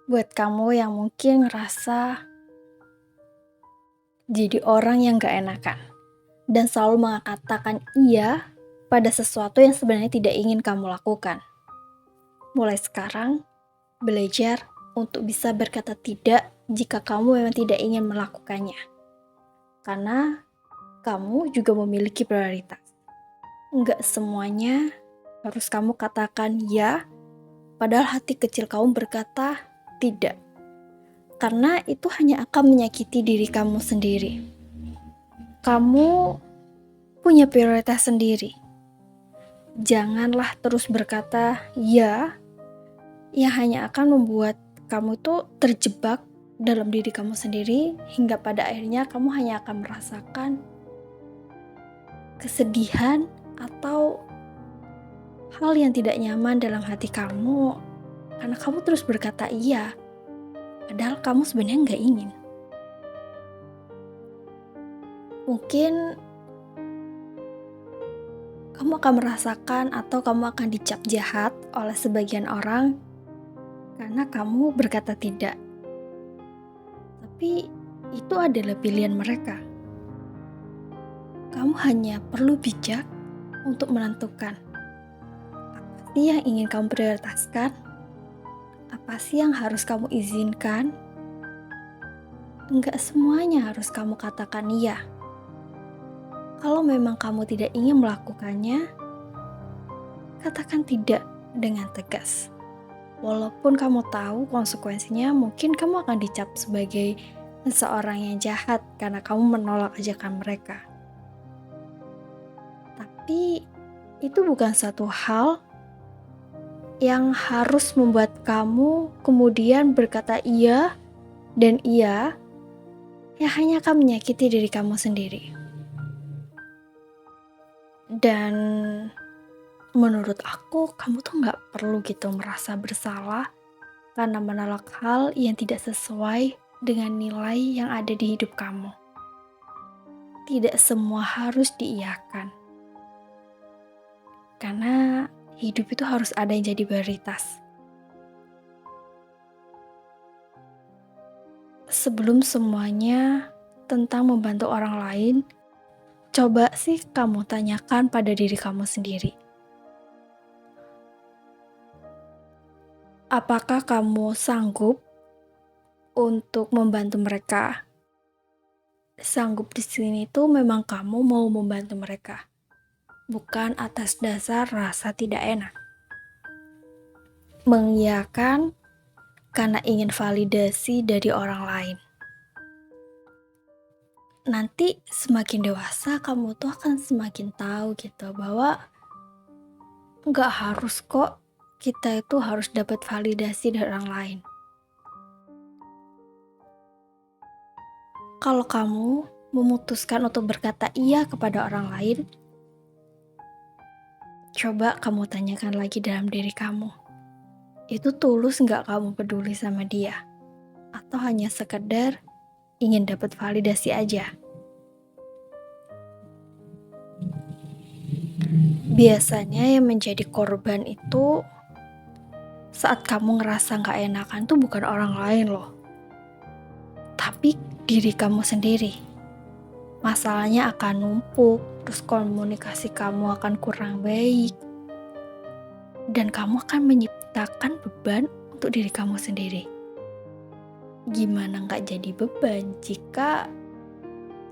Buat kamu yang mungkin ngerasa jadi orang yang gak enakan dan selalu mengatakan iya pada sesuatu yang sebenarnya tidak ingin kamu lakukan. Mulai sekarang, belajar untuk bisa berkata tidak jika kamu memang tidak ingin melakukannya. Karena kamu juga memiliki prioritas. Enggak semuanya harus kamu katakan ya, padahal hati kecil kamu berkata tidak. Karena itu hanya akan menyakiti diri kamu sendiri. Kamu punya prioritas sendiri. Janganlah terus berkata ya, yang hanya akan membuat kamu itu terjebak dalam diri kamu sendiri, hingga pada akhirnya kamu hanya akan merasakan kesedihan atau hal yang tidak nyaman dalam hati kamu karena kamu terus berkata iya, padahal kamu sebenarnya nggak ingin. Mungkin kamu akan merasakan atau kamu akan dicap jahat oleh sebagian orang karena kamu berkata tidak. Tapi itu adalah pilihan mereka. Kamu hanya perlu bijak untuk menentukan apa sih yang ingin kamu prioritaskan, apa sih yang harus kamu izinkan. Enggak semuanya harus kamu katakan iya. Kalau memang kamu tidak ingin melakukannya, katakan tidak dengan tegas. Walaupun kamu tahu konsekuensinya, mungkin kamu akan dicap sebagai seseorang yang jahat karena kamu menolak ajakan mereka. Tapi itu bukan satu hal yang harus membuat kamu kemudian berkata iya dan iya yang hanya akan menyakiti diri kamu sendiri. Dan menurut aku, kamu tuh gak perlu gitu merasa bersalah karena menolak hal yang tidak sesuai dengan nilai yang ada di hidup kamu. Tidak semua harus diiyakan. Karena hidup itu harus ada yang jadi prioritas. Sebelum semuanya tentang membantu orang lain, coba sih kamu tanyakan pada diri kamu sendiri. Apakah kamu sanggup untuk membantu mereka? Sanggup di sini tuh memang kamu mau membantu mereka, bukan atas dasar rasa tidak enak. Mengiyakan karena ingin validasi dari orang lain. Nanti semakin dewasa kamu tuh akan semakin tahu gitu bahwa gak harus kok kita itu harus dapat validasi dari orang lain. Kalau kamu memutuskan untuk berkata iya kepada orang lain, coba kamu tanyakan lagi dalam diri kamu. Itu tulus gak kamu peduli sama dia? Atau hanya sekedar ingin dapat validasi aja? Biasanya yang menjadi korban itu saat kamu ngerasa gak enakan tuh bukan orang lain loh, tapi diri kamu sendiri. Masalahnya akan numpuk, terus komunikasi kamu akan kurang baik, dan kamu akan menciptakan beban untuk diri kamu sendiri. Gimana gak jadi beban jika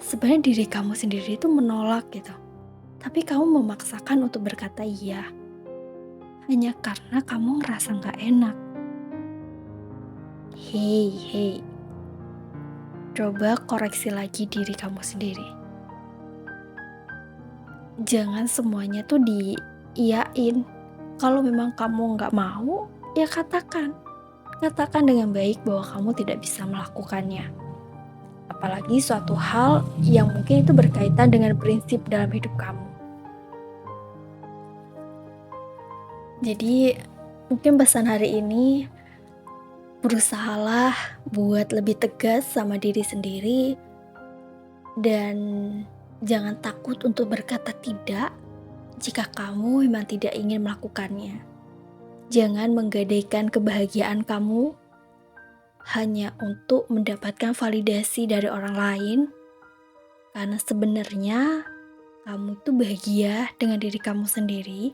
sebenarnya diri kamu sendiri itu menolak gitu, tapi kamu memaksakan untuk berkata iya hanya karena kamu ngerasa gak enak. Hey, coba koreksi lagi diri kamu sendiri. Jangan semuanya tuh diiyain. Kalau memang kamu gak mau, ya katakan dengan baik bahwa kamu tidak bisa melakukannya. Apalagi suatu hal yang mungkin itu berkaitan dengan prinsip dalam hidup kamu. Jadi mungkin pesan hari ini, berusahalah buat lebih tegas sama diri sendiri dan jangan takut untuk berkata tidak jika kamu memang tidak ingin melakukannya. Jangan menggadaikan kebahagiaan kamu hanya untuk mendapatkan validasi dari orang lain, karena sebenarnya kamu itu bahagia dengan diri kamu sendiri.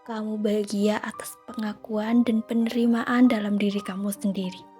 Kamu bahagia atas pengakuan dan penerimaan dalam diri kamu sendiri.